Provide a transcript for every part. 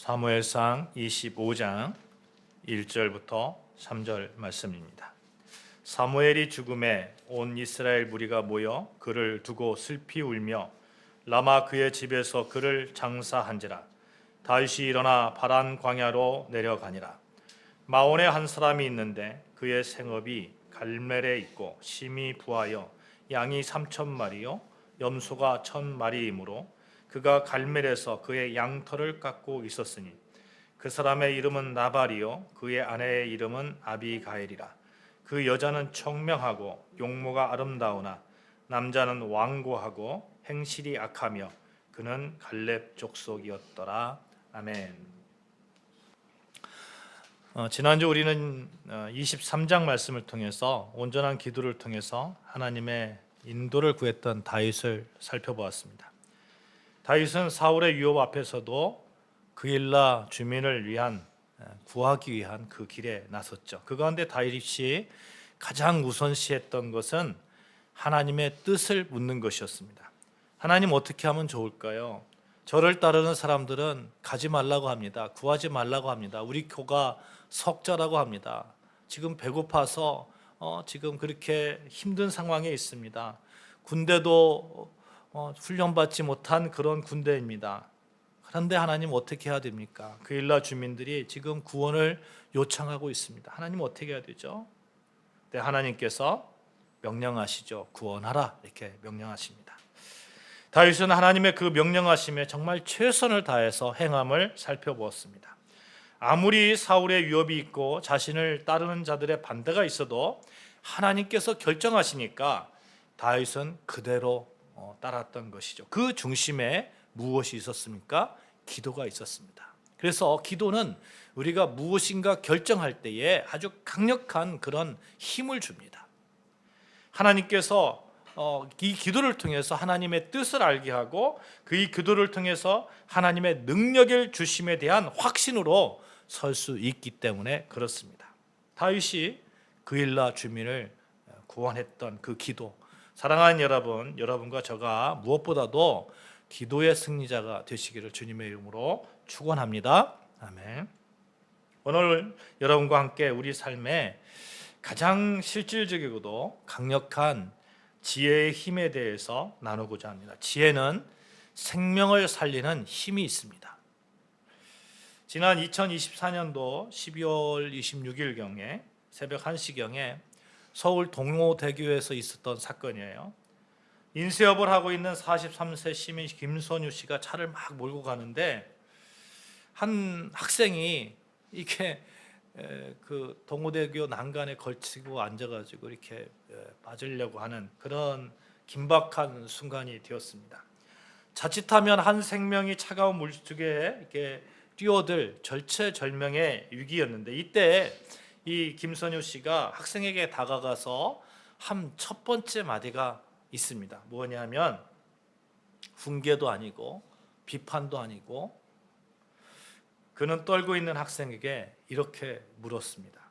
사무엘상 25장 1절부터 3절 말씀입니다. 사무엘이 죽음에 온 이스라엘 무리가 모여 그를 두고 슬피 울며 라마 그의 집에서 그를 장사한지라. 다윗이 일어나 바란 광야로 내려가니라. 마온에 한 사람이 있는데 그의 생업이 갈멜에 있고 심이 부하여 양이 3,000마리요 염소가 1,000마리이므로 그가 갈멜에서 그의 양털을 깎고 있었으니 그 사람의 이름은 나발이요 그의 아내의 이름은 아비가일이라. 그 여자는 청명하고 용모가 아름다우나 남자는 완고하고 행실이 악하며 그는 갈렙 족속이었더라. 아멘. 지난주 우리는 23장 말씀을 통해서 온전한 기도를 통해서 하나님의 인도를 구했던 다윗을 살펴보았습니다. 다윗은 사울의 유업 앞에서도 그일라 주민을 구하기 위한 그 길에 나섰죠. 그 가운데 다윗이 가장 우선시했던 것은 하나님의 뜻을 묻는 것이었습니다. 하나님 어떻게 하면 좋을까요? 저를 따르는 사람들은 가지 말라고 합니다. 구하지 말라고 합니다. 우리 교가 석자라고 합니다. 지금 배고파서 지금 그렇게 힘든 상황에 있습니다. 군대도 훈련받지 못한 그런 군대입니다. 그런데 하나님 어떻게 해야 됩니까? 그일라 주민들이 지금 구원을 요청하고 있습니다. 하나님 어떻게 해야 되죠? 네, 하나님께서 명령하시죠. 구원하라 이렇게 명령하십니다. 다윗은 하나님의 그 명령하심에 정말 최선을 다해서 행함을 살펴보았습니다. 아무리 사울의 위협이 있고 자신을 따르는 자들의 반대가 있어도 하나님께서 결정하시니까 다윗은 그대로 따랐던 것이죠. 그 중심에 무엇이 있었습니까? 기도가 있었습니다. 그래서 기도는 우리가 무엇인가 결정할 때에 아주 강력한 그런 힘을 줍니다. 하나님께서 이 기도를 통해서 하나님의 뜻을 알게 하고 그 기도를 통해서 하나님의 능력을 주심에 대한 확신으로 설 수 있기 때문에 그렇습니다. 다윗이 그일라 주민을 구원했던 그 기도, 사랑하는 여러분, 여러분과 저가 무엇보다도 기도의 승리자가 되시기를 주님의 이름으로 축원합니다. 아멘. 오늘 여러분과 함께 우리 삶에 가장 실질적이고도 강력한 지혜의 힘에 대해서 나누고자 합니다. 지혜는 생명을 살리는 힘이 있습니다. 지난 2024년도 12월 26일경에 새벽 1시경에 서울 동호대교에서 있었던 사건이에요. 인쇄업을 하고 있는 43세 시민 김선유 씨가 차를 막 몰고 가는데 한 학생이 이렇게 그 동호대교 난간에 걸치고 앉아가지고 이렇게 맞으려고 하는 그런 긴박한 순간이 되었습니다. 자칫하면 한 생명이 차가운 물속에 이렇게 뛰어들 절체절명의 위기였는데 이때 이 김선유 씨가 학생에게 다가가서 한 첫 번째 마디가 있습니다. 뭐냐면 훈계도 아니고 비판도 아니고 그는 떨고 있는 학생에게 이렇게 물었습니다.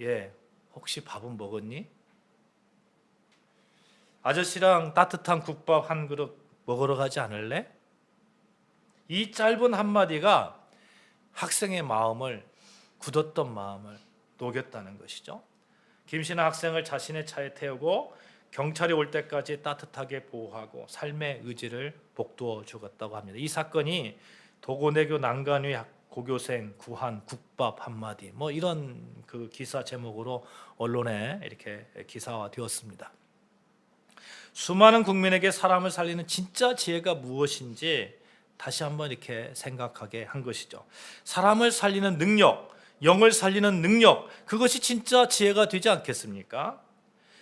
예, 혹시 밥은 먹었니? 아저씨랑 따뜻한 국밥 한 그릇 먹으러 가지 않을래? 이 짧은 한마디가 학생의 마음을 굳었던 마음을 녹였다는 것이죠. 김 씨는 학생을 자신의 차에 태우고 경찰이 올 때까지 따뜻하게 보호하고 삶의 의지를 북돋워 주었다고 합니다. 이 사건이 도고내교 난간 위 고교생 구한 국밥 한마디 이런 그 기사 제목으로 언론에 이렇게 기사화되었습니다. 수많은 국민에게 사람을 살리는 진짜 지혜가 무엇인지 다시 한번 이렇게 생각하게 한 것이죠. 사람을 살리는 능력, 영을 살리는 능력, 그것이 진짜 지혜가 되지 않겠습니까?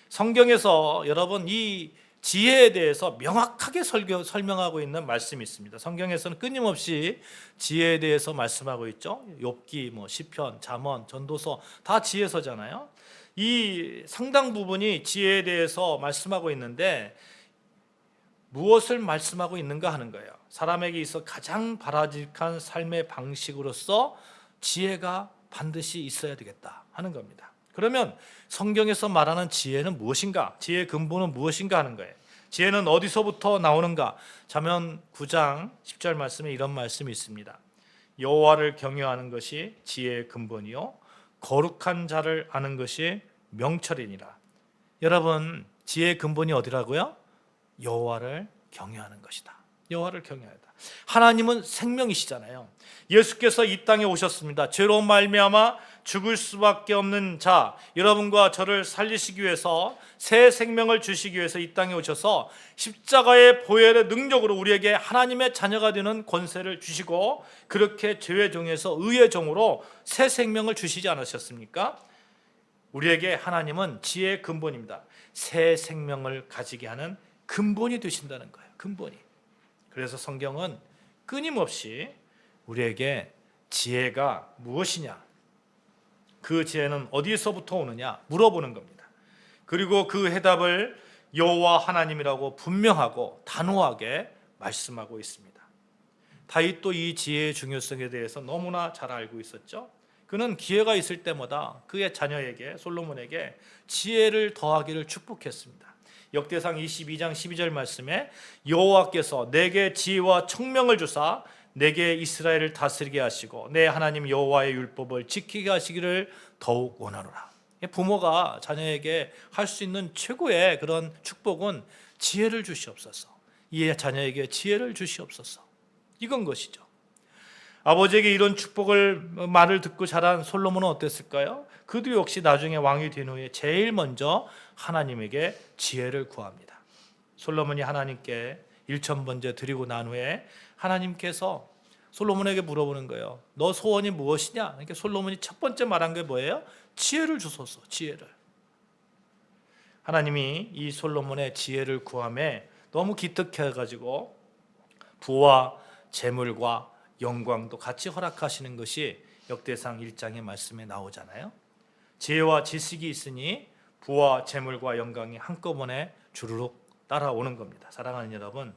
성경에서 여러분 이 지혜에 대해서 명확하게 설명하고 있는 말씀이 있습니다. 성경에서는 끊임없이 지혜에 대해서 말씀하고 있죠. 욥기, 시편, 잠언, 전도서 다 지혜서잖아요. 이 상당 부분이 지혜에 대해서 말씀하고 있는데 무엇을 말씀하고 있는가 하는 거예요. 사람에게 있어 가장 바람직한 삶의 방식으로서 지혜가 반드시 있어야 되겠다 하는 겁니다. 그러면 성경에서 말하는 지혜는 무엇인가? 지혜의 근본은 무엇인가 하는 거예요. 지혜는 어디서부터 나오는가? 잠언 9장 10절 말씀에 이런 말씀이 있습니다. 여호와를 경외하는 것이 지혜의 근본이요 거룩한 자를 아는 것이 명철이니라. 여러분, 지혜의 근본이 어디라고요? 여호와를 경외하는 것이다. 여호와를 경외하다. 하나님은 생명이시잖아요. 예수께서 이 땅에 오셨습니다. 죄로 말미암아 죽을 수밖에 없는 자, 여러분과 저를 살리시기 위해서, 새 생명을 주시기 위해서 이 땅에 오셔서 십자가의 보혈의 능력으로 우리에게 하나님의 자녀가 되는 권세를 주시고, 그렇게 죄의 종에서 의의 종으로 새 생명을 주시지 않으셨습니까? 우리에게 하나님은 지혜의 근본입니다. 새 생명을 가지게 하는 근본이 되신다는 거예요. 근본이. 그래서 성경은 끊임없이 우리에게 지혜가 무엇이냐, 그 지혜는 어디서부터 오느냐 물어보는 겁니다. 그리고 그 해답을 여호와 하나님이라고 분명하고 단호하게 말씀하고 있습니다. 다윗도 이 지혜의 중요성에 대해서 너무나 잘 알고 있었죠. 그는 기회가 있을 때마다 그의 자녀에게, 솔로몬에게 지혜를 더하기를 축복했습니다. 역대상 22장 12절 말씀에 여호와께서 내게 지혜와 청명을 주사 내게 이스라엘을 다스리게 하시고 내 하나님 여호와의 율법을 지키게 하시기를 더욱 원하노라. 부모가 자녀에게 할 수 있는 최고의 그런 축복은 지혜를 주시옵소서. 이 자녀에게 지혜를 주시옵소서. 이건 것이죠. 아버지에게 이런 축복을 말을 듣고 자란 솔로몬은 어땠을까요? 그도 역시 나중에 왕이 된 후에 제일 먼저 하나님에게 지혜를 구합니다. 솔로몬이 하나님께 1,000번째 드리고 난 후에 하나님께서 솔로몬에게 물어보는 거예요. 너 소원이 무엇이냐? 그러니까 솔로몬이 첫 번째 말한 게 뭐예요? 지혜를 주소서. 지혜를. 하나님이 이 솔로몬의 지혜를 구함에 너무 기특해가지고 부와 재물과 영광도 같이 허락하시는 것이 역대상 1장의 말씀에 나오잖아요. 지혜와 지식이 있으니 부와 재물과 영광이 한꺼번에 주르륵 따라오는 겁니다. 사랑하는 여러분,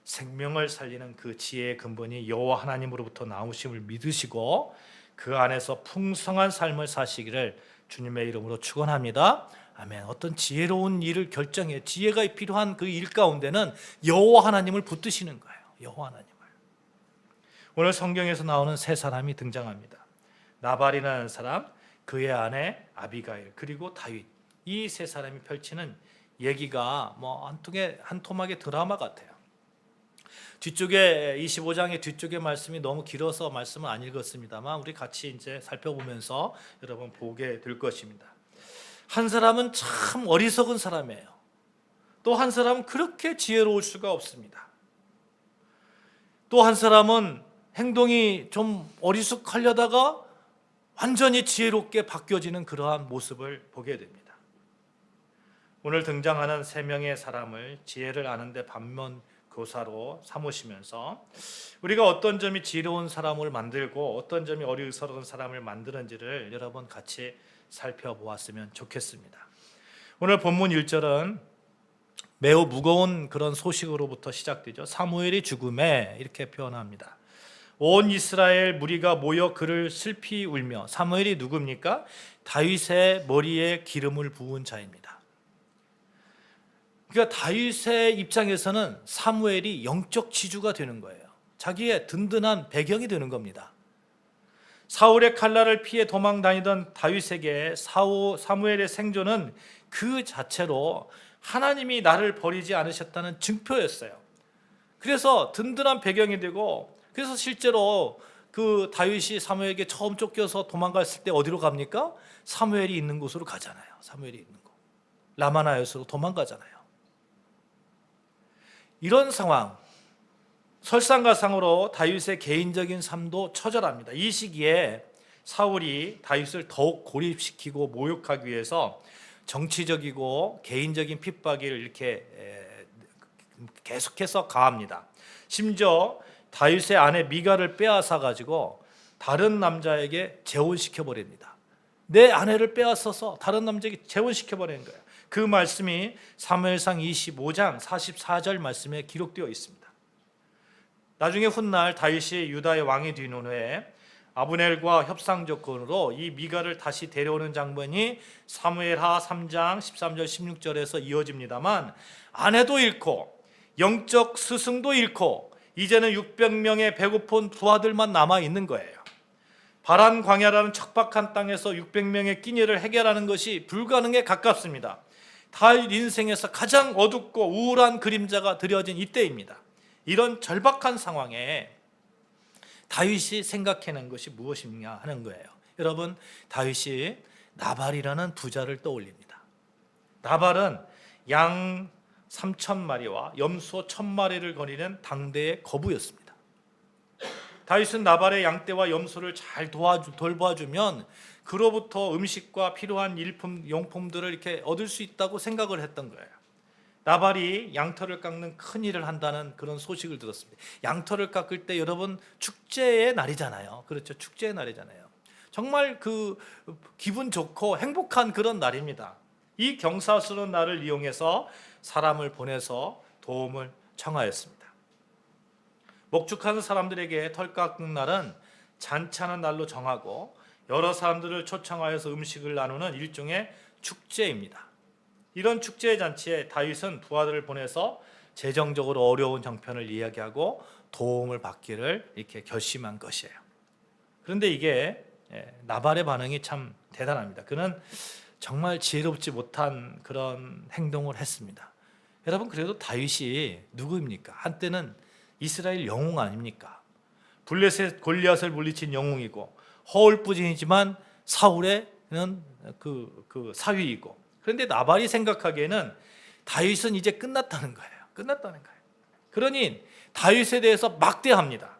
생명을 살리는 그 지혜의 근본이 여호와 하나님으로부터 나오심을 믿으시고 그 안에서 풍성한 삶을 사시기를 주님의 이름으로 축원합니다. 아멘. 어떤 지혜로운 일을 결정해 지혜가 필요한 그 일 가운데는 여호와 하나님을 붙드시는 거예요. 여호와 하나님을. 오늘 성경에서 나오는 세 사람이 등장합니다. 나발이라는 사람, 그의 아내 아비가일, 그리고 다윗. 이 세 사람이 펼치는 얘기가 한 토막의 드라마 같아요. 뒤쪽에 25장의 뒤쪽의 말씀이 너무 길어서 말씀은 안 읽었습니다만 우리 같이 이제 살펴보면서 여러분 보게 될 것입니다. 한 사람은 참 어리석은 사람이에요. 또 한 사람은 그렇게 지혜로울 수가 없습니다. 또 한 사람은 행동이 좀 어리숙하려다가 완전히 지혜롭게 바뀌어지는 그러한 모습을 보게 됩니다. 오늘 등장하는 세 명의 사람을 지혜를 아는데 반면교사로 삼으시면서 우리가 어떤 점이 지혜로운 사람을 만들고 어떤 점이 어리석은 사람을 만드는지를 여러분 같이 살펴보았으면 좋겠습니다. 오늘 본문 1절은 매우 무거운 그런 소식으로부터 시작되죠. 사무엘이 죽음에 이렇게 표현합니다. 온 이스라엘 무리가 모여 그를 슬피 울며. 사무엘이 누굽니까? 다윗의 머리에 기름을 부은 자입니다. 그러니까 다윗의 입장에서는 사무엘이 영적 지주가 되는 거예요. 자기의 든든한 배경이 되는 겁니다. 사울의 칼날을 피해 도망 다니던 다윗에게 사무엘의 생존은 그 자체로 하나님이 나를 버리지 않으셨다는 증표였어요. 그래서 든든한 배경이 되고, 그래서 실제로 그 다윗이 사무엘에게 처음 쫓겨서 도망갔을 때 어디로 갑니까? 사무엘이 있는 곳으로 가잖아요. 사무엘이 있는 곳. 라마나요스로 도망가잖아요. 이런 상황, 설상가상으로 다윗의 개인적인 삶도 처절합니다. 이 시기에 사울이 다윗을 더욱 고립시키고 모욕하기 위해서 정치적이고 개인적인 핍박을 이렇게 계속해서 가합니다. 심지어 다윗의 아내 미갈을 빼앗아 가지고 다른 남자에게 재혼시켜 버립니다. 내 아내를 빼앗아서 다른 남자에게 재혼시켜 버리는 거예요. 그 말씀이 사무엘상 25장 44절 말씀에 기록되어 있습니다. 나중에 훗날 다윗이 유다의 왕이 된 후에 아브넬과 협상 조건으로 이 미갈을 다시 데려오는 장면이 사무엘하 3장 13절 16절에서 이어집니다만, 아내도 잃고 영적 스승도 잃고 이제는 600명의 배고픈 부하들만 남아 있는 거예요. 바란 광야라는 척박한 땅에서 600명의 끼니를 해결하는 것이 불가능에 가깝습니다. 다윗 인생에서 가장 어둡고 우울한 그림자가 드려진 이때입니다. 이런 절박한 상황에 다윗이 생각해낸 것이 무엇이냐 하는 거예요. 여러분, 다윗이 나발이라는 부자를 떠올립니다. 나발은 양 3,000마리와 염소 1,000마리를 거니는 당대의 거부였습니다. 다윗은 나발의 양떼와 염소를 잘 돌봐주면 그로부터 음식과 필요한 용품들을 이렇게 얻을 수 있다고 생각을 했던 거예요. 나발이 양털을 깎는 큰 일을 한다는 그런 소식을 들었습니다. 양털을 깎을 때 여러분 축제의 날이잖아요. 그렇죠? 축제의 날이잖아요. 정말 그 기분 좋고 행복한 그런 날입니다. 이 경사스러운 날을 이용해서 사람을 보내서 도움을 청하였습니다. 목축하는 사람들에게 털 깎는 날은 잔치하는 날로 정하고 여러 사람들을 초청하여서 음식을 나누는 일종의 축제입니다. 이런 축제의 잔치에 다윗은 부하들을 보내서 재정적으로 어려운 형편을 이야기하고 도움을 받기를 이렇게 결심한 것이에요. 그런데 이게 나발의 반응이 참 대단합니다. 그는 정말 지혜롭지 못한 그런 행동을 했습니다. 여러분, 그래도 다윗이 누구입니까? 한때는 이스라엘 영웅 아닙니까? 블레셋 골리앗을 물리친 영웅이고 허울뿐이지만 사울의는 그 사위이고, 그런데 나발이 생각하기에는 다윗은 이제 끝났다는 거예요. 끝났다는 거예요. 그러니 다윗에 대해서 막대합니다.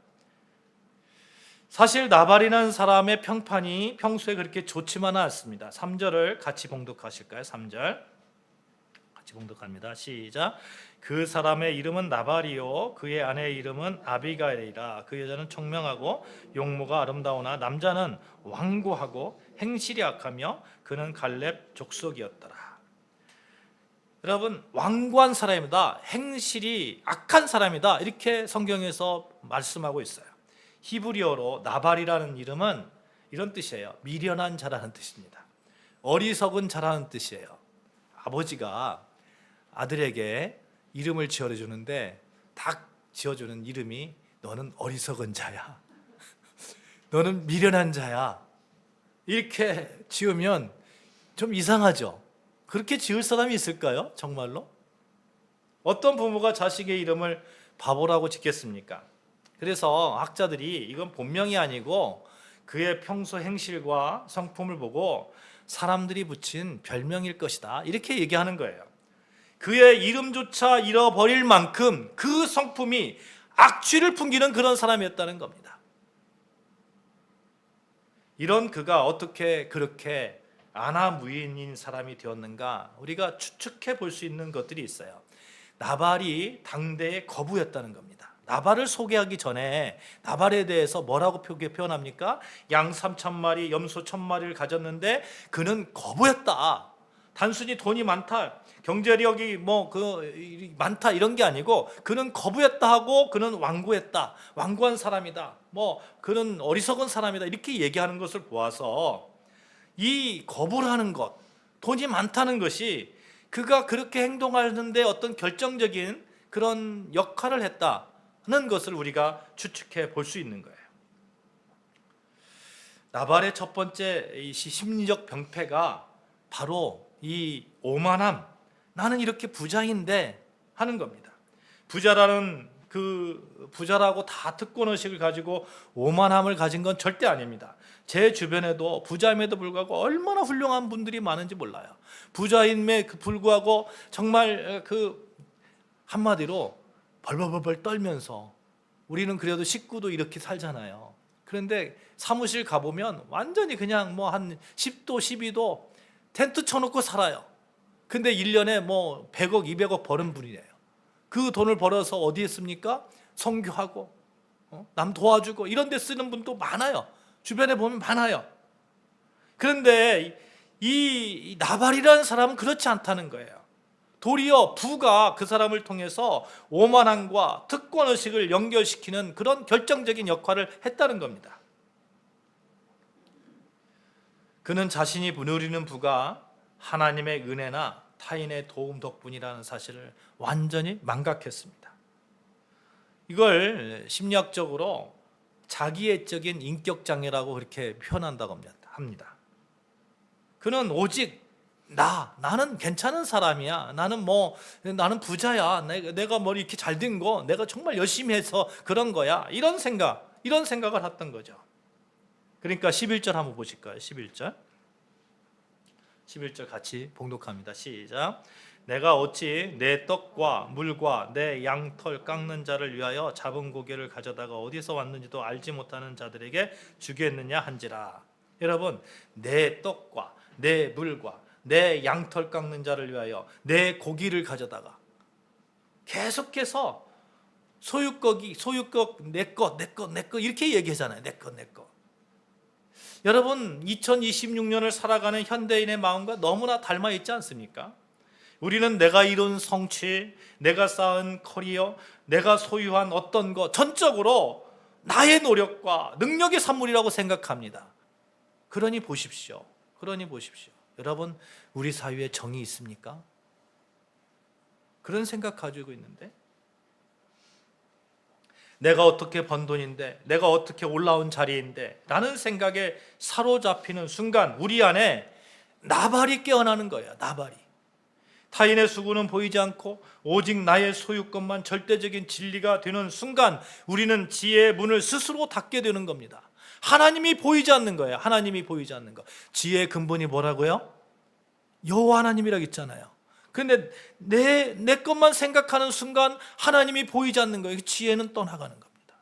사실 나발이라는 사람의 평판이 평소에 그렇게 좋지만은 않습니다. 3절을 같이 봉독하실까요? 3절 같이 봉독합니다. 시작. 그 사람의 이름은 나발이요 그의 아내의 이름은 아비가일이라. 그 여자는 총명하고 용모가 아름다우나 남자는 완고하고 행실이 악하며 그는 갈렙 족속이었더라. 여러분, 완고한 사람이다, 행실이 악한 사람이다, 이렇게 성경에서 말씀하고 있어요. 히브리어로 나발이라는 이름은 이런 뜻이에요. 미련한 자라는 뜻입니다. 어리석은 자라는 뜻이에요. 아버지가 아들에게 이름을 지어주는데 딱 지어주는 이름이 너는 어리석은 자야, 너는 미련한 자야, 이렇게 지으면 좀 이상하죠. 그렇게 지을 사람이 있을까요? 정말로? 어떤 부모가 자식의 이름을 바보라고 짓겠습니까? 그래서 학자들이 이건 본명이 아니고 그의 평소 행실과 성품을 보고 사람들이 붙인 별명일 것이다, 이렇게 얘기하는 거예요. 그의 이름조차 잃어버릴 만큼 그 성품이 악취를 풍기는 그런 사람이었다는 겁니다. 이런 그가 어떻게 그렇게 아나무인인 사람이 되었는가, 우리가 추측해 볼 수 있는 것들이 있어요. 나발이 당대의 거부였다는 겁니다. 나발을 소개하기 전에 나발에 대해서 뭐라고 표현합니까? 양 3,000마리, 염소 1,000마리를 가졌는데 그는 거부였다. 단순히 돈이 많다, 경제력이 많다, 이런 게 아니고 그는 거부했다 하고 그는 완고했다, 완고한 사람이다, 그는 어리석은 사람이다, 이렇게 얘기하는 것을 보아서 이 거부라는 것, 돈이 많다는 것이 그가 그렇게 행동하는데 어떤 결정적인 그런 역할을 했다는 것을 우리가 추측해 볼 수 있는 거예요. 나발의 첫 번째 이 심리적 병폐가 바로 이 오만함, 나는 이렇게 부자인데 하는 겁니다. 부자라고 다 특권의식을 가지고 오만함을 가진 건 절대 아닙니다. 제 주변에도 부자임에도 불구하고 얼마나 훌륭한 분들이 많은지 몰라요. 부자임에 불구하고 정말 한마디로 벌벌벌 떨면서, 우리는 그래도 식구도 이렇게 살잖아요. 그런데 사무실 가보면 완전히 그냥 한 10도 12도 텐트 쳐놓고 살아요. 근데 1년에 100억 200억 버는 분이래요. 그 돈을 벌어서 어디에 씁니까? 선교하고 남 도와주고 이런 데 쓰는 분도 많아요. 주변에 보면 많아요. 그런데 이 나발이라는 사람은 그렇지 않다는 거예요. 도리어 부가 그 사람을 통해서 오만함과 특권의식을 연결시키는 그런 결정적인 역할을 했다는 겁니다. 그는 자신이 누리는 부가 하나님의 은혜나 타인의 도움 덕분이라는 사실을 완전히 망각했습니다. 이걸 심리학적으로 자기애적인 인격 장애라고 그렇게 표현한다고 합니다. 그는 오직 나는 괜찮은 사람이야. 나는 부자야. 내가 뭐 이렇게 잘 된 거, 내가 정말 열심히 해서 그런 거야. 이런 생각을 했던 거죠. 그러니까 11절 한번 보실까요? 11절 같이 봉독합니다. 시작. 내가 어찌 내 떡과 물과 내 양털 깎는 자를 위하여 잡은 고기를 가져다가 어디서 왔는지도 알지 못하는 자들에게 주겠느냐 한지라. 여러분, 내 떡과 내 물과 내 양털 깎는 자를 위하여 내 고기를 가져다가 계속해서 소유격 내 것 이렇게 얘기하잖아요. 내 것. 여러분, 2026년을 살아가는 현대인의 마음과 너무나 닮아 있지 않습니까? 우리는 내가 이룬 성취, 내가 쌓은 커리어, 내가 소유한 어떤 것 전적으로 나의 노력과 능력의 산물이라고 생각합니다. 그러니 보십시오. 여러분, 우리 사회에 정이 있습니까? 그런 생각 가지고 있는데, 내가 어떻게 번 돈인데, 내가 어떻게 올라온 자리인데 라는 생각에 사로잡히는 순간 우리 안에 나발이 깨어나는 거예요. 나발이. 타인의 수고는 보이지 않고 오직 나의 소유권만 절대적인 진리가 되는 순간 우리는 지혜의 문을 스스로 닫게 되는 겁니다. 하나님이 보이지 않는 거예요. 하나님이 보이지 않는 거. 지혜의 근본이 뭐라고요? 여호와 하나님이라고 있잖아요. 그런데 내 것만 생각하는 순간 하나님이 보이지 않는 거예요. 지혜는 떠나가는 겁니다.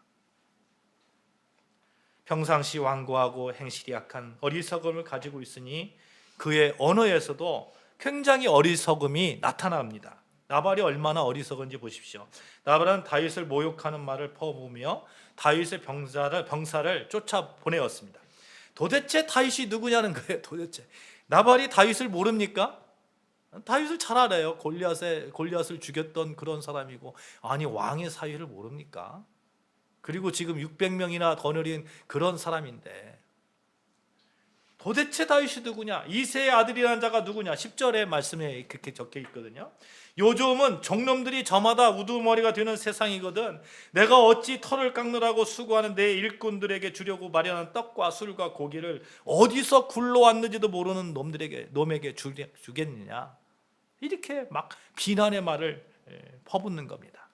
평상시 완고하고 행실이 약한 어리석음을 가지고 있으니 그의 언어에서도 굉장히 어리석음이 나타납니다. 나발이 얼마나 어리석은지 보십시오. 나발은 다윗을 모욕하는 말을 퍼부으며 다윗의 병사를 쫓아 보내었습니다. 도대체 다윗이 누구냐는 거예요. 도대체 나발이 다윗을 모릅니까? 다윗을 잘 알아요. 골리앗을 죽였던 그런 사람이고, 아니 왕의 사위를 모릅니까? 그리고 지금 600명이나 거느린 그런 사람인데 도대체 다윗이 누구냐? 이새의 아들이라는 자가 누구냐? 10절의 말씀에 그렇게 적혀 있거든요. 요즘은 종놈들이 저마다 우두머리가 되는 세상이거든. 내가 어찌 털을 깎느라고 수고하는 내 일꾼들에게 주려고 마련한 떡과 술과 고기를 어디서 굴러왔는지도 모르는 놈에게 주겠느냐? 이렇게 막 비난의 말을 퍼붓는 겁니다.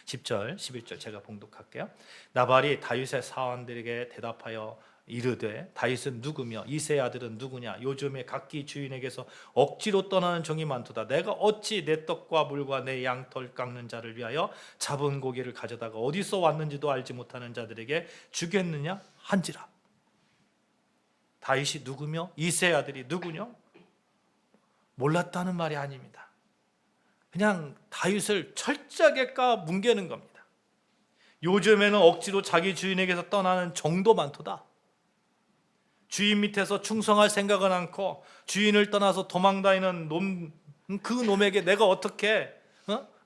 10절, 11절 제가 봉독할게요. 나발이 다윗의 사원들에게 대답하여 이르되 다윗은 누구며 이새의 아들은 누구냐? 요즘에 각기 주인에게서 억지로 떠나는 종이 많도다. 내가 어찌 내 떡과 물과 내 양털 깎는 자를 위하여 잡은 고기를 가져다가 어디서 왔는지도 알지 못하는 자들에게 주겠느냐 한지라. 다윗이 누구며 이새의 아들이 누구냐? 몰랐다는 말이 아닙니다. 그냥 다윗을 철저하게 뭉개는 겁니다. 요즘에는 억지로 자기 주인에게서 떠나는 종도 많도다. 주인 밑에서 충성할 생각은 않고 주인을 떠나서 도망다니는 그 놈에게 내가 어떻게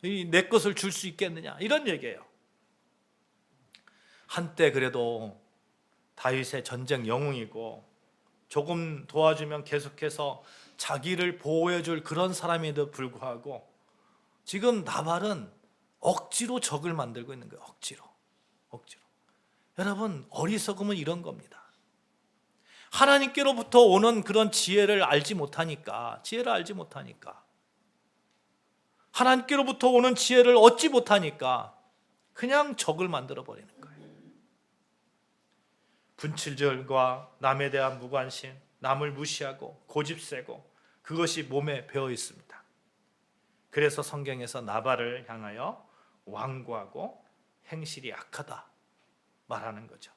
내 것을 줄 수 있겠느냐, 이런 얘기예요. 한때 그래도 다윗의 전쟁 영웅이고 조금 도와주면 계속해서 자기를 보호해 줄 그런 사람에도 불구하고 지금 나발은 억지로 적을 만들고 있는 거예요. 억지로. 여러분, 어리석음은 이런 겁니다. 하나님께로부터 오는 그런 지혜를 알지 못하니까 하나님께로부터 오는 지혜를 얻지 못하니까 그냥 적을 만들어 버리는 거예요. 분칠절과 남에 대한 무관심, 남을 무시하고 고집세고, 그것이 몸에 배어 있습니다. 그래서 성경에서 나발을 향하여 완고하고 행실이 악하다 말하는 거죠.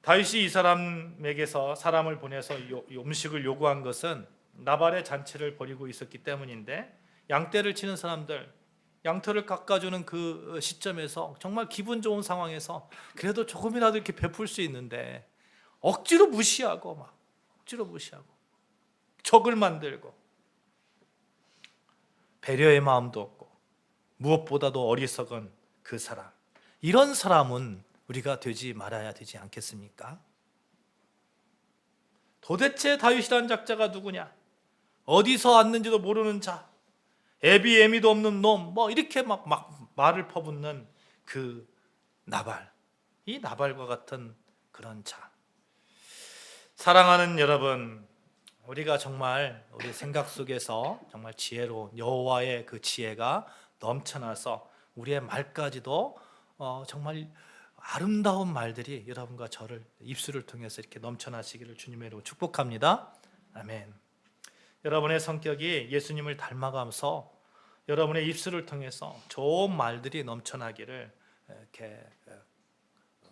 다윗이 이 사람에게서 사람을 보내서 음식을 요구한 것은 나발의 잔치를 벌이고 있었기 때문인데, 양떼를 치는 사람들, 양털을 깎아주는 그 시점에서 정말 기분 좋은 상황에서 그래도 조금이라도 이렇게 베풀 수 있는데 억지로 무시하고 적을 만들고 배려의 마음도 없고 무엇보다도 어리석은 그 사람, 이런 사람은 우리가 되지 말아야 되지 않겠습니까? 도대체 다윗이라는 작자가 누구냐? 어디서 왔는지도 모르는 자, 애비애미도 없는 놈, 뭐 이렇게 막 말을 퍼붓는 그 나발, 이 나발과 같은 그런 자. 사랑하는 여러분, 우리가 정말 우리 생각 속에서 정말 지혜로운 여호와의 그 지혜가 넘쳐나서 우리의 말까지도 정말 아름다운 말들이 여러분과 저를 입술을 통해서 이렇게 넘쳐나시기를 주님의 이름으로 축복합니다. 아멘. 여러분의 성격이 예수님을 닮아가면서 여러분의 입술을 통해서 좋은 말들이 넘쳐나기를 이렇게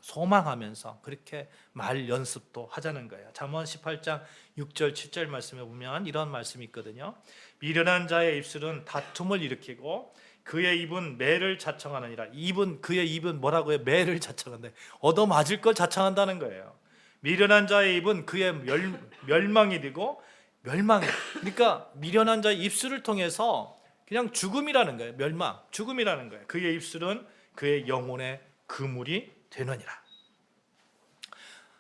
소망하면서 그렇게 말 연습도 하자는 거예요. 잠언 18장 6절 7절 말씀에 보면 이런 말씀이 있거든요. 미련한 자의 입술은 다툼을 일으키고 그의 입은 매를 자청하느니라. 그의 입은 뭐라고요? 매를 자청한다. 얻어맞을 걸 자청한다는 거예요. 미련한 자의 입은 그의 멸망이 되고 그러니까 미련한 자의 입술을 통해서 그냥 죽음이라는 거예요. 멸망, 죽음이라는 거예요. 그의 입술은 그의 영혼의 그물이 되느니라.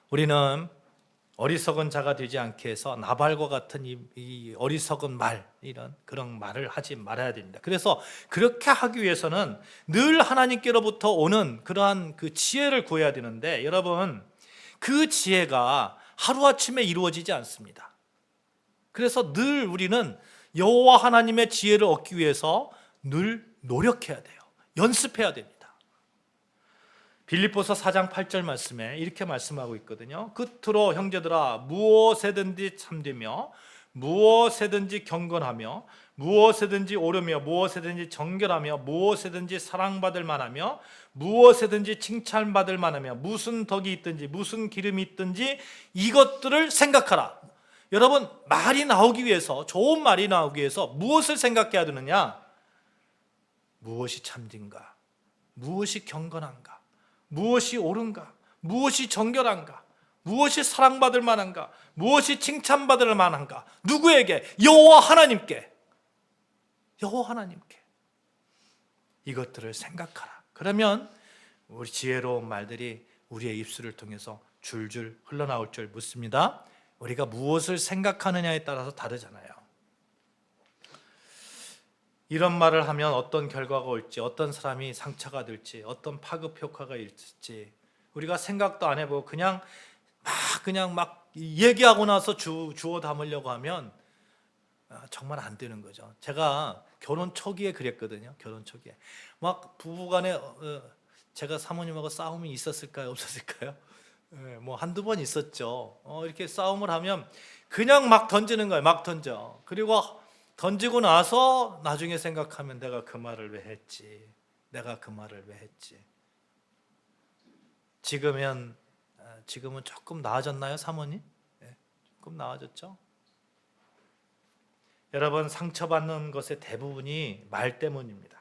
우리는 어리석은 자가 되지 않게 해서 나발과 같은 이 어리석은 말, 이런 그런 말을 하지 말아야 됩니다. 그래서 그렇게 하기 위해서는 늘 하나님께로부터 오는 그러한 그 지혜를 구해야 되는데, 여러분, 그 지혜가 하루아침에 이루어지지 않습니다. 그래서 늘 우리는 여호와 하나님의 지혜를 얻기 위해서 늘 노력해야 돼요. 연습해야 됩니다. 빌립보서 4장 8절 말씀에 이렇게 말씀하고 있거든요. 끝으로 형제들아, 무엇에든지 참되며 무엇에든지 경건하며 무엇에든지 옳으며 무엇에든지 정결하며 무엇에든지 사랑받을 만하며 무엇에든지 칭찬받을 만하며 무슨 덕이 있든지 무슨 기름이 있든지 이것들을 생각하라. 여러분, 말이 나오기 위해서, 좋은 말이 나오기 위해서 무엇을 생각해야 되느냐? 무엇이 참된가? 무엇이 경건한가? 무엇이 옳은가? 무엇이 정결한가? 무엇이 사랑받을 만한가? 무엇이 칭찬받을 만한가? 누구에게? 여호와 하나님께. 여호와 하나님께. 이것들을 생각하라. 그러면 우리 지혜로운 말들이 우리의 입술을 통해서 줄줄 흘러나올 줄 믿습니다. 우리가 무엇을 생각하느냐에 따라서 다르잖아요. 이런 말을 하면 어떤 결과가 올지, 어떤 사람이 상처가 될지, 어떤 파급 효과가 있을지 우리가 생각도 안 해보고 그냥 막 얘기하고 나서 주워 담으려고 하면 정말 안 되는 거죠. 제가 결혼 초기에 그랬거든요. 결혼 초기에 막 부부간에 제가 사모님하고 싸움이 있었을까요? 없었을까요? 뭐 한두 번 있었죠. 이렇게 싸움을 하면 그냥 막 던지는 거예요. 막 던져. 그리고 던지고 나서 나중에 생각하면 내가 그 말을 왜 했지? 내가 그 말을 왜 했지? 지금은 조금 나아졌나요, 사모님? 조금 나아졌죠? 여러분, 상처받는 것의 대부분이 말 때문입니다.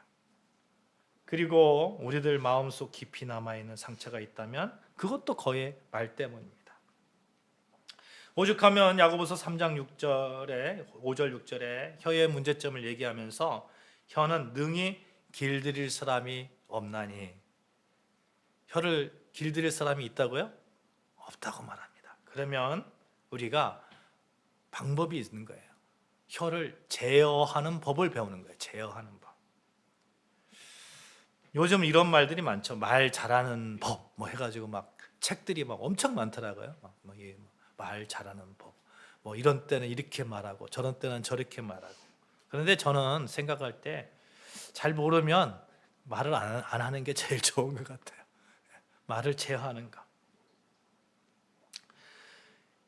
그리고 우리들 마음속 깊이 남아있는 상처가 있다면 그것도 거의 말 때문입니다. 오죽하면 야고보서 3장 6절에 5절 6절에 혀의 문제점을 얘기하면서 혀는 능히 길들일 사람이 없나니, 혀를 길들일 사람이 있다고요? 없다고 말합니다. 그러면 우리가 방법이 있는 거예요. 혀를 제어하는 법을 배우는 거예요. 제어하는 법. 요즘 이런 말들이 많죠. 말 잘하는 법 뭐 해가지고 막 책들이 막 엄청 많더라고요. 말 잘하는 법. 뭐 이런 때는 이렇게 말하고 저런 때는 저렇게 말하고. 그런데 저는 생각할 때 잘 모르면 말을 안 하는 게 제일 좋은 것 같아요. 말을 제어하는 것.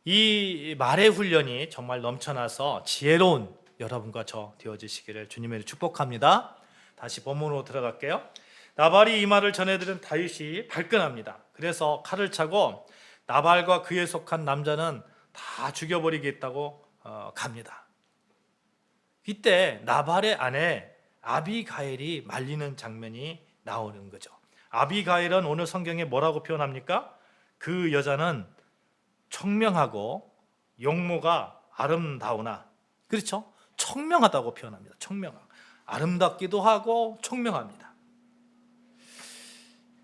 이 말의 훈련이 정말 넘쳐나서 지혜로운 여러분과 저 되어지시기를 주님의 축복합니다. 다시 본문으로 들어갈게요. 나발이 이 말을 전해들은 다윗이 발끈합니다. 그래서 칼을 차고 나발과 그에 속한 남자는 다 죽여버리겠다고 갑니다. 이때 나발의 아내 아비가일이 말리는 장면이 나오는 거죠. 아비가일은 오늘 성경에 뭐라고 표현합니까? 그 여자는 청명하고 용모가 아름다우나, 그렇죠? 청명하다고 표현합니다. 청명하고 아름답기도 하고 청명합니다.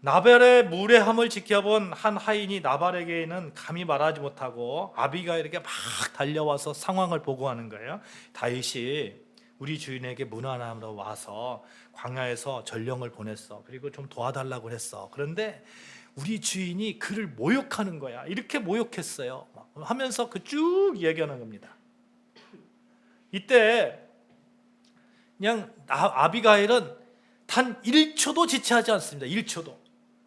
나발의 무례함을 지켜본 한 하인이 나발에게는 감히 말하지 못하고 아비가일에게 막 달려와서 상황을 보고하는 거예요. 다윗이 우리 주인에게 문안함으로 와서 광야에서 전령을 보냈어. 그리고 좀 도와달라고 했어. 그런데 우리 주인이 그를 모욕하는 거야. 이렇게 모욕했어요. 하면서 그 쭉 얘기하는 겁니다. 이때 그냥 아비가일은 단 1초도 지체하지 않습니다. 1초도.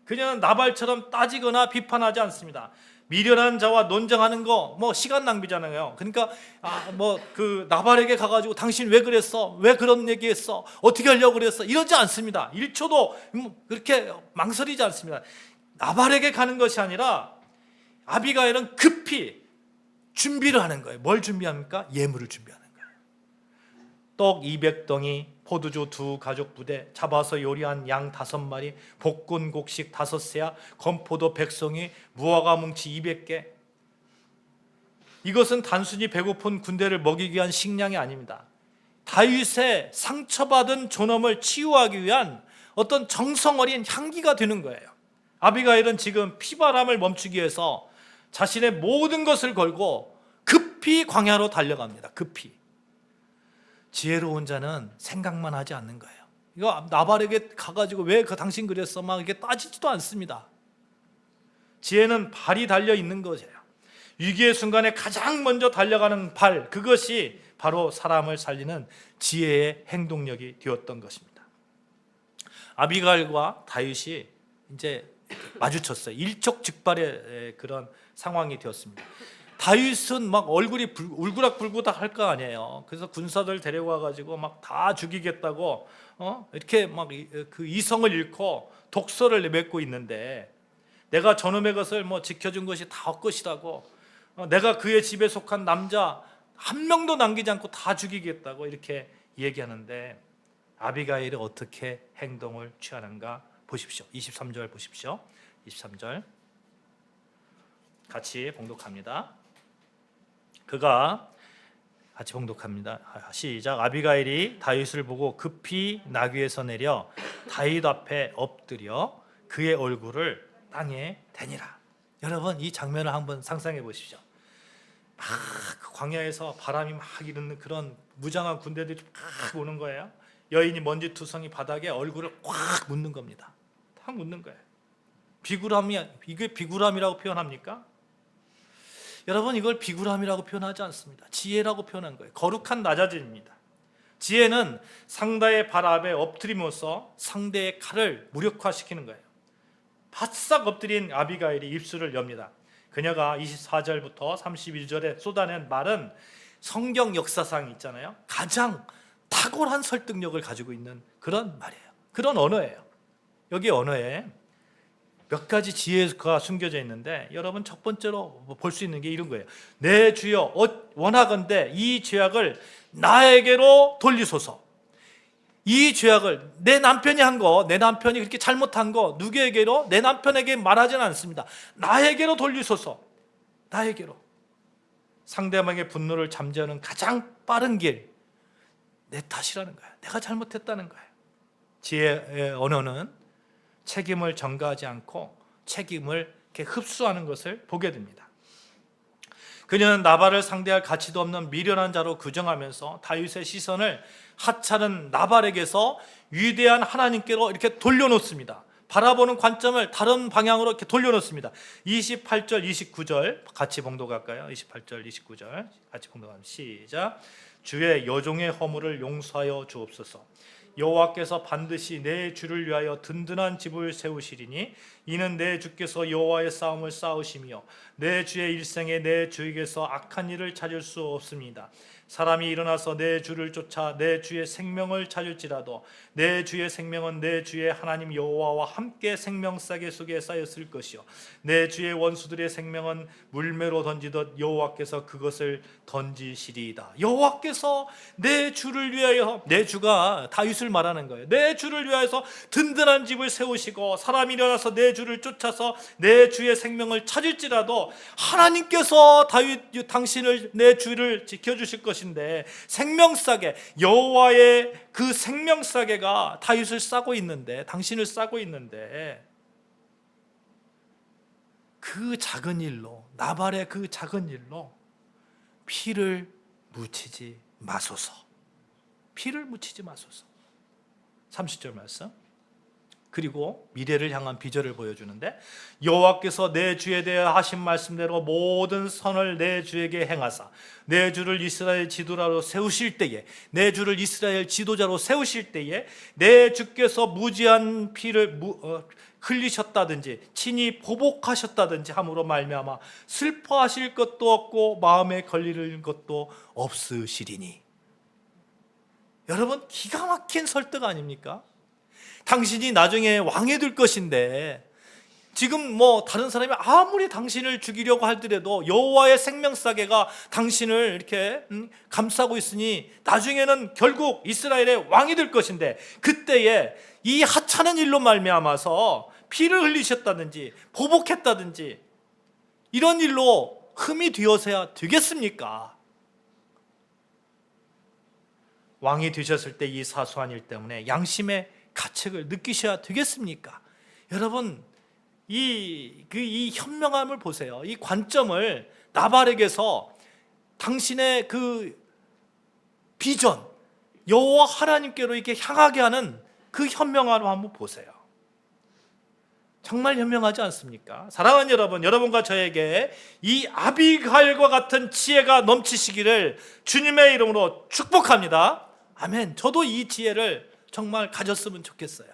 그냥 나발처럼 따지거나 비판하지 않습니다. 미련한 자와 논쟁하는 거 뭐 시간 낭비잖아요. 그러니까 그 나발에게 가가지고 당신 왜 그랬어? 왜 그런 얘기했어? 어떻게 하려고 그랬어? 이러지 않습니다. 1초도 그렇게 망설이지 않습니다. 나발에게 가는 것이 아니라 아비가일은 급히 준비를 하는 거예요. 뭘 준비합니까? 예물을 준비하는 거예요. 떡 200덩이, 포도주 2 가죽 부대, 잡아서 요리한 양 5마리, 볶은 곡식 5세야, 건포도 100송이, 무화과 뭉치 200개. 이것은 단순히 배고픈 군대를 먹이기 위한 식량이 아닙니다. 다윗의 상처받은 존엄을 치유하기 위한 어떤 정성 어린 향기가 되는 거예요. 아비가일은 지금 피바람을 멈추기 위해서 자신의 모든 것을 걸고 급히 광야로 달려갑니다. 급히. 지혜로운 자는 생각만 하지 않는 거예요. 이거 나발에게 가가지고 왜 당신 그랬어? 막 이렇게 따지지도 않습니다. 지혜는 발이 달려 있는 거예요. 위기의 순간에 가장 먼저 달려가는 발, 그것이 바로 사람을 살리는 지혜의 행동력이 되었던 것입니다. 아비가일과 다윗이 이제 마주쳤어요. 일촉즉발의 그런 상황이 되었습니다. 다윗은 막 얼굴이 울그락불그락 할 거 아니에요. 그래서 군사들 데려와 가지고 막 다 죽이겠다고 이렇게 막 그 이성을 잃고 독서를 맺고 있는데, 내가 저놈의 것을 지켜준 것이 다 헛것이라고, 내가 그의 집에 속한 남자 한 명도 남기지 않고 다 죽이겠다고 이렇게 얘기하는데, 아비가일이 어떻게 행동을 취하는가 보십시오. 23절 보십시오. 23절 같이 봉독합니다. 그가 같이 봉독합니다. 시작. 아비가일이 다윗을 보고 급히 나귀에서 내려 다윗 앞에 엎드려 그의 얼굴을 땅에 대니라. 여러분, 이 장면을 한번 상상해 보십시오. 그 광야에서 바람이 막 이르는 그런 무장한 군대들이 막 오는 거예요. 여인이 먼지투성이 바닥에 얼굴을 꽉 묻는 겁니다. 딱 묻는 거예요. 이게 비굴함이라고 표현합니까? 여러분, 이걸 비굴함이라고 표현하지 않습니다. 지혜라고 표현한 거예요. 거룩한 낮아짐입니다. 지혜는 상대의 발 앞에 엎드림으로써 상대의 칼을 무력화시키는 거예요. 바싹 엎드린 아비가일이 입술을 엽니다. 그녀가 24절부터 31절에 쏟아낸 말은 성경 역사상 있잖아요, 가장 탁월한 설득력을 가지고 있는 그런 말이에요. 그런 언어예요. 여기 언어에 몇 가지 지혜가 숨겨져 있는데, 여러분 첫 번째로 볼 수 있는 게 이런 거예요. 내 주여 원하건대 이 죄악을 나에게로 돌리소서. 이 죄악을 내 남편이 한 거, 내 남편이 그렇게 잘못한 거 누구에게로? 내 남편에게 말하지는 않습니다. 나에게로 돌리소서. 나에게로. 상대방의 분노를 잠재우는 가장 빠른 길, 내 탓이라는 거예요. 내가 잘못했다는 거예요. 지혜의 언어는 책임을 전가하지 않고 책임을 이렇게 흡수하는 것을 보게 됩니다. 그녀는 나발을 상대할 가치도 없는 미련한 자로 규정하면서 다윗의 시선을 하찮은 나발에게서 위대한 하나님께로 이렇게 돌려놓습니다. 바라보는 관점을 다른 방향으로 이렇게 돌려놓습니다. 28절, 29절 같이 봉독할까요? 28절, 29절 같이 봉독합니다. 시작. 주의 여종의 허물을 용서하여 주옵소서. 여호와께서 반드시 내 주를 위하여 든든한 집을 세우시리니 이는 내 주께서 여호와의 싸움을 싸우시며 내 주의 일생에 내 주에게서 악한 일을 찾을 수 없습니다. 사람이 일어나서 내 주를 쫓아 내 주의 생명을 찾을지라도 내 주의 생명은 내 주의 하나님 여호와와 함께 생명싸개 속에 쌓였을 것이요 내 주의 원수들의 생명은 물매로 던지듯 여호와께서 그것을 던지시리이다. 여호와께서 내 주를 위하여, 내 주가 다윗을 말하는 거예요. 내 주를 위하여서 든든한 집을 세우시고 사람이 일어나서 내 주를 쫓아서 내 주의 생명을 찾을지라도 하나님께서 당신을, 내 주를 지켜주실 것인데, 생명싸개, 여호와의 그 생명싸개가 다윗을 싸고 있는데, 당신을 싸고 있는데, 그 작은 일로, 나발의 그 작은 일로 피를 묻히지 마소서. 피를 묻히지 마소서. 30절 말씀. 그리고 미래를 향한 비전을 보여주는데, 여호와께서 내 주에 대하여 하신 말씀대로 모든 선을 내 주에게 행하사 내 주를 이스라엘 지도자로 세우실 때에, 내 주를 이스라엘 지도자로 세우실 때에 내 주께서 무지한 피를 흘리셨다든지 친히 보복하셨다든지 함으로 말미암아 슬퍼하실 것도 없고 마음에 걸리는 것도 없으시리니. 여러분, 기가 막힌 설득 아닙니까? 당신이 나중에 왕이 될 것인데, 지금 다른 사람이 아무리 당신을 죽이려고 하더라도 여호와의 생명사계가 당신을 이렇게 감싸고 있으니 나중에는 결국 이스라엘의 왕이 될 것인데, 그때에 이 하찮은 일로 말미암아서 피를 흘리셨다든지 보복했다든지 이런 일로 흠이 되어서야 되겠습니까? 왕이 되셨을 때 이 사소한 일 때문에 양심의 가책을 느끼셔야 되겠습니까? 여러분, 이 현명함을 보세요. 이 관점을 나발에게서 당신의 그 비전, 여호와 하나님께로 이렇게 향하게 하는 그 현명함을 한번 보세요. 정말 현명하지 않습니까? 사랑하는 여러분, 여러분과 저에게 이 아비가일과 같은 지혜가 넘치시기를 주님의 이름으로 축복합니다. 아멘. 저도 이 지혜를 정말 가졌으면 좋겠어요.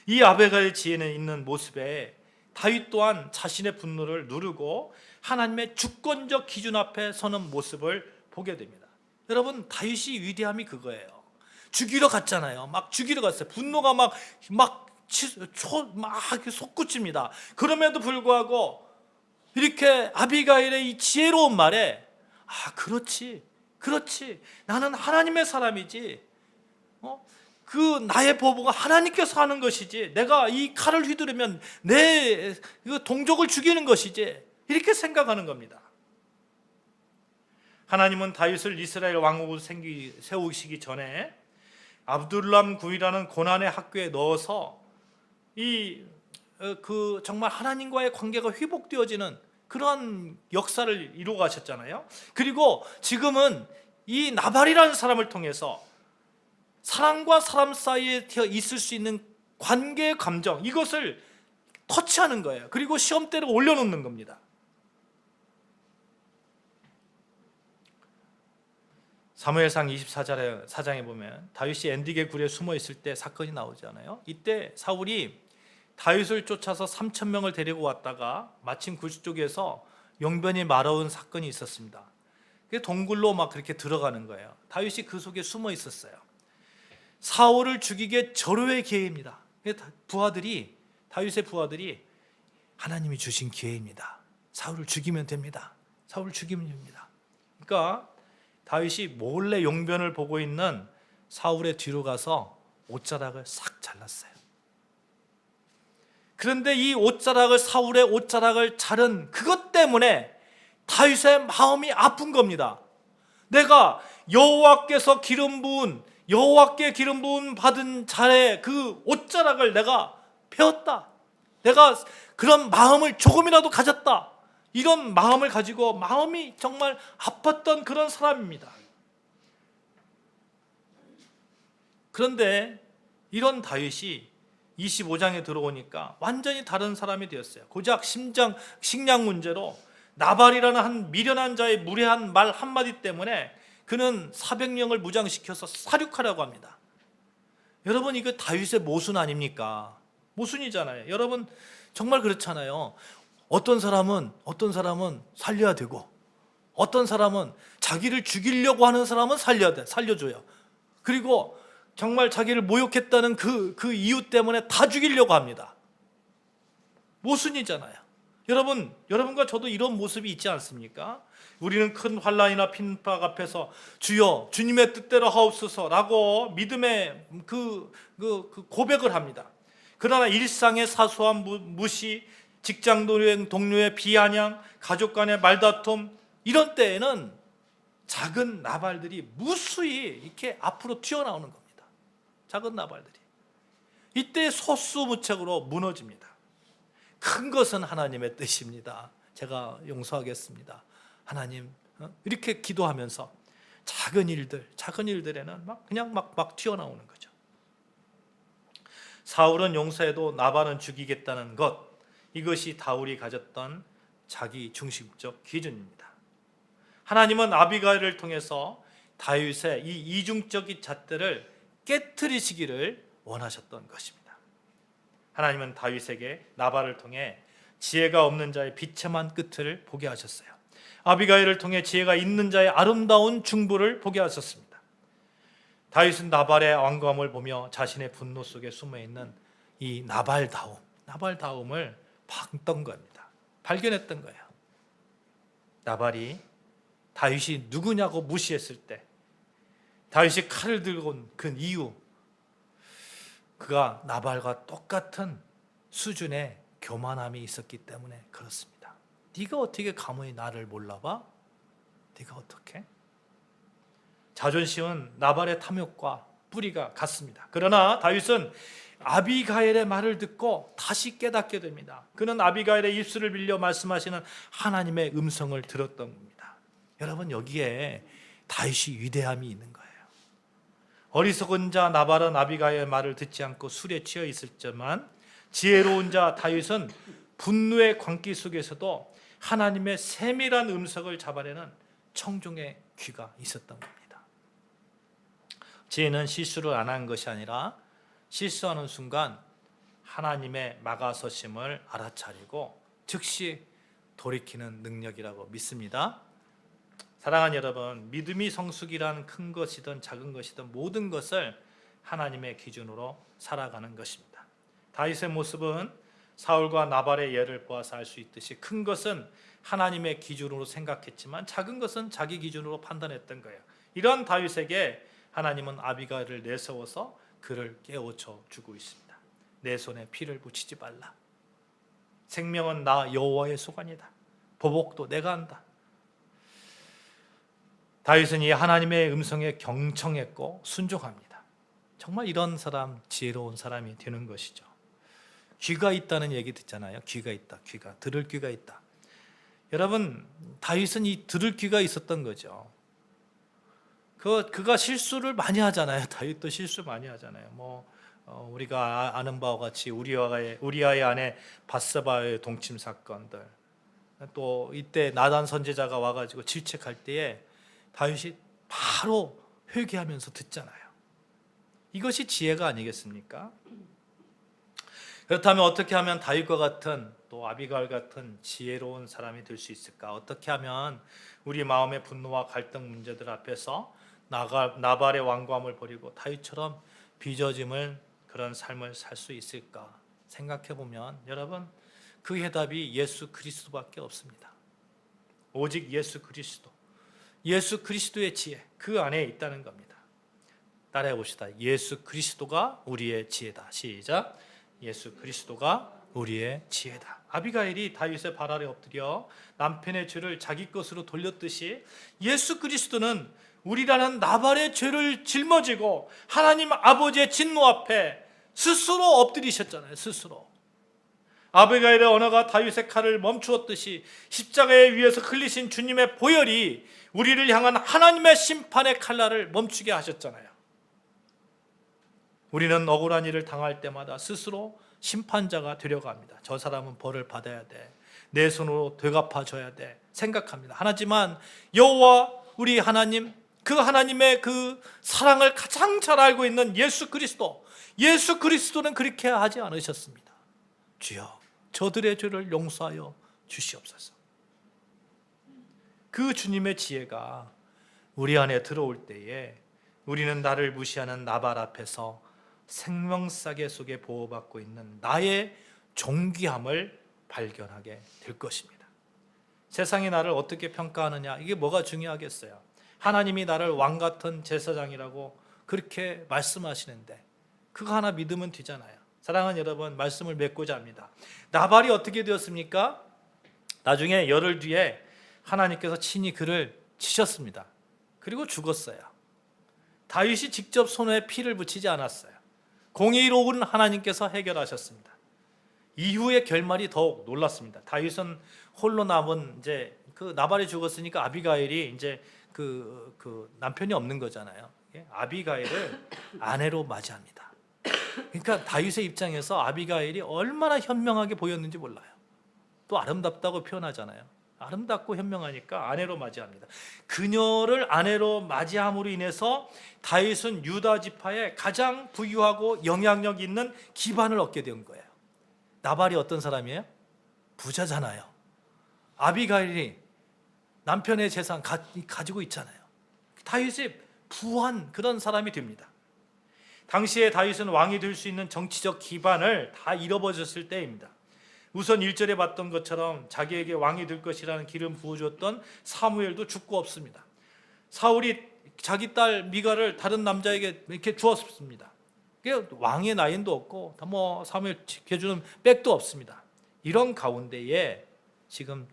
이 아비가일 지혜는 있는 모습에 다윗 또한 자신의 분노를 누르고 하나님의 주권적 기준 앞에 서는 모습을 보게 됩니다. 여러분, 다윗이 위대함이 그거예요. 죽이러 갔잖아요. 막 죽이러 갔어요. 분노가 막 솟구칩니다. 그럼에도 불구하고 이렇게 아비가일의 이 지혜로운 말에, 그렇지, 나는 하나님의 사람이지, 그 나의 보복은 하나님께서 하는 것이지, 내가 이 칼을 휘두르면 내 동족을 죽이는 것이지, 이렇게 생각하는 겁니다. 하나님은 다윗을 이스라엘 왕국으로 세우시기 전에 압둘람 구이라는 고난의 학교에 넣어서 정말 하나님과의 관계가 회복되어지는 그러한 역사를 이루어 가셨잖아요. 그리고 지금은 이 나발이라는 사람을 통해서 사람과 사람 사이에 있을 수 있는 관계의 감정, 이것을 터치하는 거예요. 그리고 시험대를 올려놓는 겁니다. 사무엘상 24장에 보면 다윗이 엔디게 굴에 숨어 있을 때 사건이 나오잖아요. 이때 사울이 다윗을 쫓아서 3,000명을 데리고 왔다가 마침 굴 쪽에서 용변이 말아온 사건이 있었습니다. 동굴로 막 그렇게 들어가는 거예요. 다윗이 그 속에 숨어 있었어요. 사울을 죽이기에 절호의 기회입니다. 다윗의 부하들이 하나님이 주신 기회입니다. 사울을 죽이면 됩니다. 그러니까 다윗이 몰래 용변을 보고 있는 사울의 뒤로 가서 옷자락을 싹 잘랐어요. 그런데 이 사울의 옷자락을 자른 그것 때문에 다윗의 마음이 아픈 겁니다. 내가 여호와께 기름 부은 받은 자의 그 옷자락을 내가 베었다. 내가 그런 마음을 조금이라도 가졌다. 이런 마음을 가지고 마음이 정말 아팠던 그런 사람입니다. 그런데 이런 다윗이 25장에 들어오니까 완전히 다른 사람이 되었어요. 고작 식량 문제로 나발이라는 한 미련한 자의 무례한 말 한마디 때문에 그는 400명을 무장시켜서 사륙하라고 합니다. 여러분, 이거 다윗의 모순 아닙니까? 모순이잖아요. 여러분, 정말 그렇잖아요. 어떤 사람은 살려야 되고, 어떤 사람은 자기를 죽이려고 하는 사람은 살려줘요. 그리고 정말 자기를 모욕했다는 그 이유 때문에 다 죽이려고 합니다. 모순이잖아요. 여러분과 저도 이런 모습이 있지 않습니까? 우리는 큰 환난이나 핍박 앞에서 주여 주님의 뜻대로 하옵소서라고 믿음의 그 고백을 합니다. 그러나 일상의 사소한 무시, 직장 동료의 비아냥, 가족 간의 말다툼, 이런 때에는 작은 나발들이 무수히 이렇게 앞으로 튀어나오는 겁니다. 작은 나발들이. 이때 소수무책으로 무너집니다. 큰 것은 하나님의 뜻입니다. 제가 용서하겠습니다. 하나님, 이렇게 기도하면서 작은 일들에는 막 튀어나오는 거죠. 사울은 용서해도 나발은 죽이겠다는 것, 이것이 다윗이 가졌던 자기 중심적 기준입니다. 하나님은 아비가일을 통해서 다윗의 이 이중적인 잣대를 깨트리시기를 원하셨던 것입니다. 하나님은 다윗에게 나발을 통해 지혜가 없는 자의 비참한 끝을 보게 하셨어요. 아비가일을 통해 지혜가 있는 자의 아름다운 중보를 보게 하셨습니다. 다윗은 나발의 완고함을 보며 자신의 분노 속에 숨어있는 이 나발다움을 봤던 겁니다. 발견했던 거예요. 나발이 다윗이 누구냐고 무시했을 때, 다윗이 칼을 들고 온 그 이유, 그가 나발과 똑같은 수준의 교만함이 있었기 때문에 그렇습니다. 네가 어떻게 감히 나를 몰라봐? 네가 어떻게? 자존심은 나발의 탐욕과 뿌리가 같습니다. 그러나 다윗은 아비가일의 말을 듣고 다시 깨닫게 됩니다. 그는 아비가일의 입술을 빌려 말씀하시는 하나님의 음성을 들었던 겁니다. 여러분, 여기에 다윗이 위대함이 있는 거예요. 어리석은 자 나발은 아비가일의 말을 듣지 않고 술에 취해 있었지만, 지혜로운 자 다윗은 분노의 광기 속에서도 하나님의 세밀한 음성을 잡아내는 청중의 귀가 있었던 겁니다. 지혜는 실수를 안 한 것이 아니라 실수하는 순간 하나님의 막아서심을 알아차리고 즉시 돌이키는 능력이라고 믿습니다. 사랑하는 여러분, 믿음이 성숙이란 큰 것이든 작은 것이든 모든 것을 하나님의 기준으로 살아가는 것입니다. 다윗의 모습은 사울과 나발의 예를 보아서 알 수 있듯이 큰 것은 하나님의 기준으로 생각했지만 작은 것은 자기 기준으로 판단했던 거예요. 이런 다윗에게 하나님은 아비가일을 내세워서 그를 깨우쳐 주고 있습니다. 내 손에 피를 묻히지 말라. 생명은 나 여호와의 소관이다. 보복도 내가 한다. 다윗은 이 하나님의 음성에 경청했고 순종합니다. 정말 이런 사람, 지혜로운 사람이 되는 것이죠. 귀가 있다는 얘기 듣잖아요. 귀가 있다. 들을 귀가 있다. 여러분, 다윗은 이 들을 귀가 있었던 거죠. 그가 실수를 많이 하잖아요. 다윗도 실수 많이 하잖아요. 우리가 아는 바와 같이 우리아의 아내 밧세바의 동침 사건들, 또 이때 나단 선지자가 와가지고 질책할 때에 다윗이 바로 회개하면서 듣잖아요. 이것이 지혜가 아니겠습니까? 그렇다면 어떻게 하면 다윗과 같은, 또 아비가일 같은 지혜로운 사람이 될 수 있을까? 어떻게 하면 우리 마음의 분노와 갈등 문제들 앞에서 나발의 완고함을 버리고 다윗처럼 빚어짐을 그런 삶을 살 수 있을까? 생각해 보면 여러분, 그 해답이 예수 그리스도밖에 없습니다. 오직 예수 그리스도의 지혜, 그 안에 있다는 겁니다. 따라해 봅시다. 예수 그리스도가 우리의 지혜다. 시작. 예수 그리스도가 우리의 지혜다. 아비가일이 다윗의 발 아래 엎드려 남편의 죄를 자기 것으로 돌렸듯이 예수 그리스도는 우리라는 나발의 죄를 짊어지고 하나님 아버지의 진노 앞에 스스로 엎드리셨잖아요. 스스로. 아비가일의 언어가 다윗의 칼을 멈추었듯이 십자가에 위에서 흘리신 주님의 보혈이 우리를 향한 하나님의 심판의 칼날을 멈추게 하셨잖아요. 우리는 억울한 일을 당할 때마다 스스로 심판자가 되려고 합니다. 저 사람은 벌을 받아야 돼. 내 손으로 되갚아줘야 돼. 생각합니다. 하지만 여호와 우리 하나님, 그 하나님의 그 사랑을 가장 잘 알고 있는 예수 그리스도는 그렇게 하지 않으셨습니다. 주여, 저들의 죄를 용서하여 주시옵소서. 그 주님의 지혜가 우리 안에 들어올 때에 우리는 나를 무시하는 나발 앞에서 생명싸개 속에 보호받고 있는 나의 존귀함을 발견하게 될 것입니다. 세상이 나를 어떻게 평가하느냐, 이게 뭐가 중요하겠어요? 하나님이 나를 왕같은 제사장이라고 그렇게 말씀하시는데 그거 하나 믿으면 되잖아요. 사랑하는 여러분, 말씀을 맺고자 합니다. 나발이 어떻게 되었습니까? 나중에 열흘 뒤에 하나님께서 친히 그를 치셨습니다. 그리고 죽었어요. 다윗이 직접 손에 피를 묻히지 않았어요. 공의로운 하나님께서 해결하셨습니다. 이후의 결말이 더욱 놀랐습니다. 다윗은 홀로 남은 이제 그 나발이 죽었으니까 아비가일이 이제 그 남편이 없는 거잖아요. 예? 아비가일을 아내로 맞이합니다. 그러니까 다윗의 입장에서 아비가일이 얼마나 현명하게 보였는지 몰라요. 또 아름답다고 표현하잖아요. 아름답고 현명하니까 아내로 맞이합니다. 그녀를 아내로 맞이함으로 인해서 다윗은 유다 지파의 가장 부유하고 영향력 있는 기반을 얻게 된 거예요. 나발이 어떤 사람이에요? 부자잖아요. 아비가일이 남편의 재산 가지고 있잖아요. 다윗이 부한 그런 사람이 됩니다. 당시에 다윗은 왕이 될 수 있는 정치적 기반을 다 잃어버렸을 때입니다. 우선 1절에 봤던 것처럼 자기에게 왕이 될 것이라는 기름 부어줬던 사무엘도 죽고 없습니다. 사울이 자기 딸 미가를 다른 남자에게 이렇게 주었습니다. 왕의 나인도 없고 뭐 사무엘 지켜주는 백도 없습니다. 이런 가운데에 지금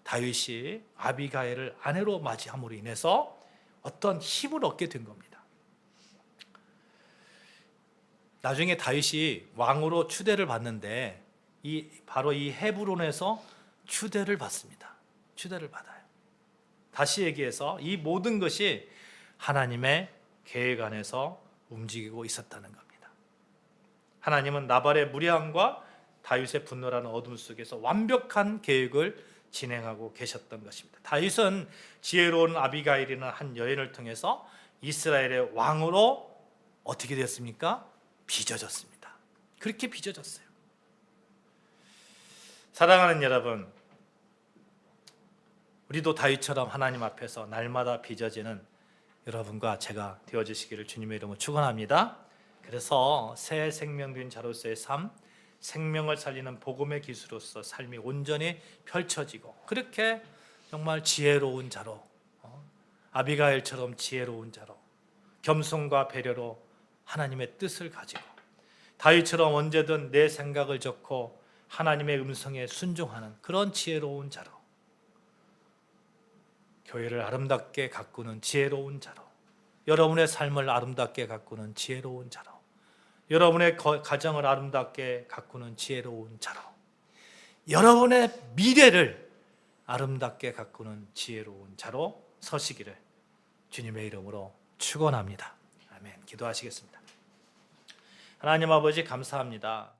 다윗이 아비가일을 아내로 맞이함으로 인해서 어떤 힘을 얻게 된 겁니다. 나중에 다윗이 왕으로 추대를 받는데 바로 이 헤브론에서 추대를 받습니다. 추대를 받아요. 다시 얘기해서 이 모든 것이 하나님의 계획 안에서 움직이고 있었다는 겁니다. 하나님은 나발의 무례함과 다윗의 분노라는 어둠 속에서 완벽한 계획을 진행하고 계셨던 것입니다. 다윗은 지혜로운 아비가일이라는 한 여인을 통해서 이스라엘의 왕으로 어떻게 됐습니까? 빚어졌습니다. 그렇게 빚어졌어요. 사랑하는 여러분, 우리도 다윗처럼 하나님 앞에서 날마다 빚어지는 여러분과 제가 되어주시기를 주님의 이름으로 축원합니다. 그래서 새 생명된 자로서의 삶, 생명을 살리는 복음의 기수로서 삶이 온전히 펼쳐지고 그렇게 정말 지혜로운 자로, 아비가일처럼 지혜로운 자로, 겸손과 배려로 하나님의 뜻을 가지고 다윗처럼 언제든 내 생각을 적고 하나님의 음성에 순종하는 그런 지혜로운 자로, 교회를 아름답게 가꾸는 지혜로운 자로, 여러분의 삶을 아름답게 가꾸는 지혜로운 자로, 여러분의 가정을 아름답게 가꾸는 지혜로운 자로, 여러분의 미래를 아름답게 가꾸는 지혜로운 자로 서시기를 주님의 이름으로 축원합니다. 아멘. 기도하시겠습니다. 하나님 아버지 감사합니다.